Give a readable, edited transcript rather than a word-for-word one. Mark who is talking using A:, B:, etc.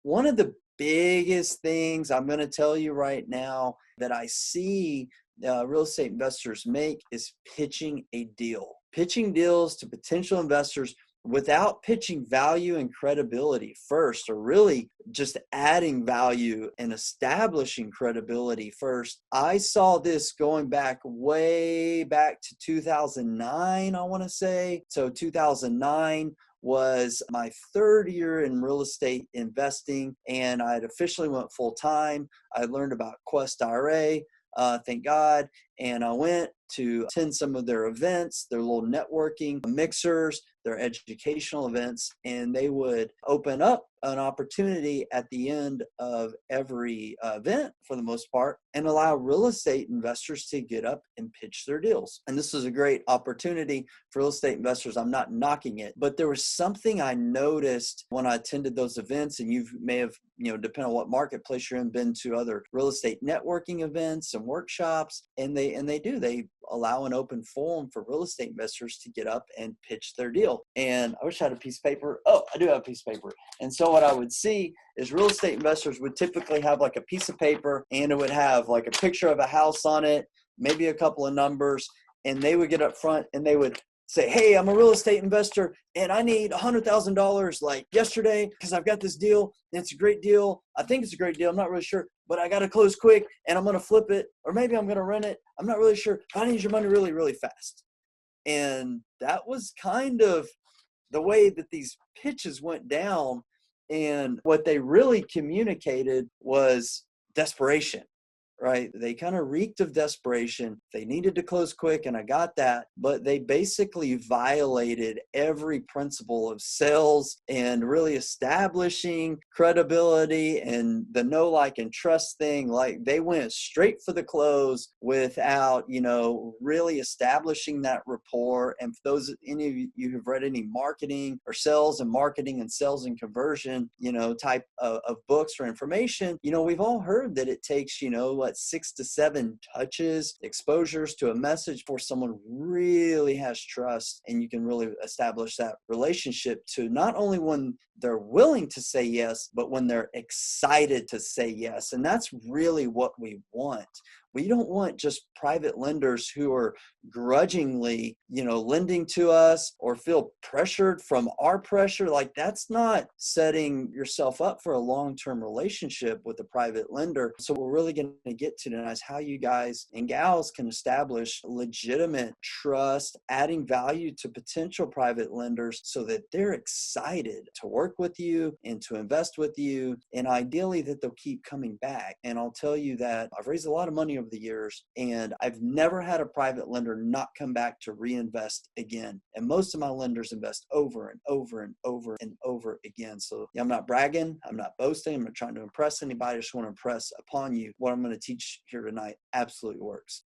A: One of the biggest things I'm going to tell you right now that I see real estate investors make is pitching a deal. Pitching deals to potential investors without pitching value and credibility first, or really just adding value and establishing credibility first. I saw this going back way back to 2009, I want to say. So 2009 was my third year in real estate investing, and I had officially went full time. I learned about Quest IRA, thank God, and I went to attend some of their events, their little networking mixers, their educational events, and they would open up an opportunity at the end of every event, for the most part, and allow real estate investors to get up and pitch their deals. And this was a great opportunity for real estate investors. I'm not knocking it, but there was something I noticed when I attended those events, and you may have, depending on what marketplace you're in, been to other real estate networking events and workshops, and they allow an open forum for real estate investors to get up and pitch their deal. And I wish I had a piece of paper. Oh, I do have a piece of paper. And so what I would see is real estate investors would typically have like a piece of paper, and it would have like a picture of a house on it, maybe a couple of numbers, and they would get up front and they would say, hey, I'm a real estate investor and I need $100,000 like yesterday because I've got this deal and it's a great deal. I think it's a great deal. I'm not really sure, but I got to close quick and I'm going to flip it, or maybe I'm going to rent it. I'm not really sure. I need your money really, really fast. And that was kind of the way that these pitches went down. And what they really communicated was desperation. Right? They kind of reeked of desperation. They needed to close quick, and I got that. But they basically violated every principle of sales and really establishing credibility and the know, like, and trust thing. Like, they went straight for the close without, really establishing that rapport. And for those, any of you who've read any marketing or sales and marketing and sales and conversion, type of books or information, we've all heard that it takes, 6 to 7 touches, exposures to a message for someone really has trust, and you can really establish that relationship to not only when they're willing to say yes, but when they're excited to say yes. And that's really what we want. We don't want just private lenders who are grudgingly, lending to us or feel pressured from our pressure. Like, that's not setting yourself up for a long-term relationship with a private lender. So what we're really going to get to tonight is how you guys and gals can establish legitimate trust, adding value to potential private lenders so that they're excited to work with you and to invest with you, and ideally that they'll keep coming back. And I'll tell you that I've raised a lot of money over the years, and I've never had a private lender not come back to reinvest again. And most of my lenders invest over and over and over and over again. So I'm not bragging, I'm not boasting, I'm not trying to impress anybody. I just want to impress upon you what I'm going to teach here tonight absolutely works.